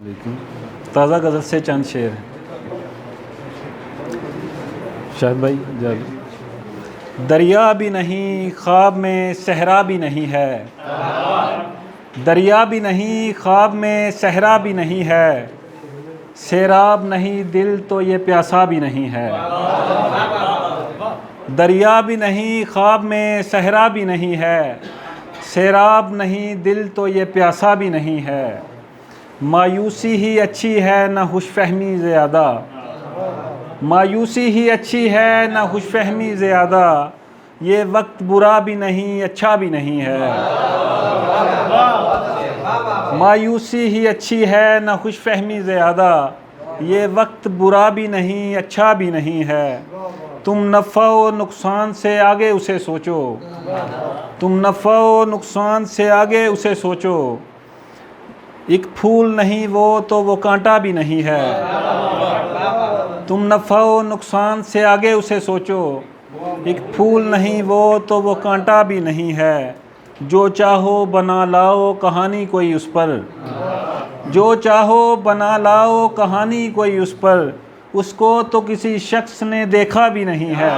ताज़ा गज़ल से चंद शेर हैं। शायद भाई जब दरिया भी नहीं ख्वाब में सहरा भी नहीं है, दरिया भी नहीं ख्वाब में सहरा भी नहीं है, सैराब नहीं दिल तो ये प्यासा भी नहीं है। दरिया भी नहीं ख्वाब में सहरा भी नहीं है, सैराब नहीं दिल तो ये प्यासा भी नहीं है। मायूसी ही अच्छी है न खुशफहमी ज़्यादा, मायूसी ही अच्छी है न खुशफहमी ज़्यादा, ये वक्त बुरा भी नहीं अच्छा भी नहीं है। मायूसी ही अच्छी है न खुशफहमी ज़्यादा, ये वक्त बुरा भी नहीं अच्छा भी नहीं है। तुम नफ़ा व नुकसान से आगे उसे सोचो, तुम नफ़ा व नुकसान से आगे उसे सोचो, एक फूल नहीं वो तो वो कांटा भी नहीं है। तुम नफ़ा व नुकसान से आगे उसे सोचो, एक फूल नहीं वो तो वो कांटा भी नहीं है। जो चाहो बना लाओ कहानी कोई उस पर, जो चाहो बना लाओ कहानी कोई उस पर, उसको तो किसी शख्स ने देखा भी नहीं है।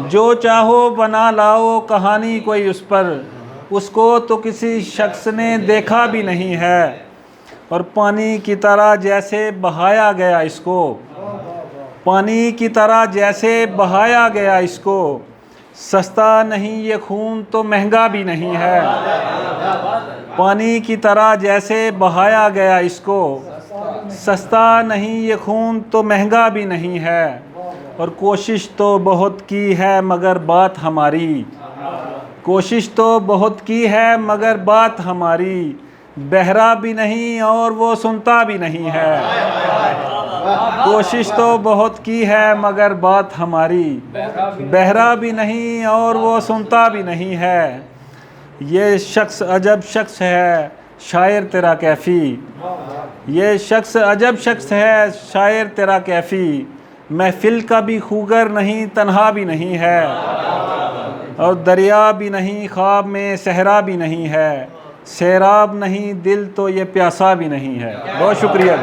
जो चाहो बना लाओ कहानी कोई उस पर, उसको तो किसी शख्स ने देखा भी नहीं है। और पानी की तरह जैसे बहाया गया इसको, पानी की तरह जैसे बहाया गया इसको, सस्ता नहीं ये खून तो महंगा भी नहीं है। पानी की तरह जैसे बहाया गया इसको, सस्ता नहीं ये खून तो महंगा भी नहीं है। और कोशिश तो बहुत की है मगर बात हमारी, कोशिश तो बहुत की है मगर बात हमारी, बहरा भी नहीं और वो सुनता भी नहीं है। कोशिश तो बहुत की है मगर बात हमारी, बहरा भी नहीं और वो सुनता भी नहीं है। ये शख्स अजब शख्स है शायर तेरा कैफ़ी, ये शख्स अजब शख्स है शायर तेरा कैफ़ी, महफिल का भी खूगर नहीं तन्हा भी नहीं है। और दरिया भी नहीं ख्वाब में सहरा भी नहीं है, सैराब नहीं दिल तो ये प्यासा भी नहीं है। बहुत शुक्रिया।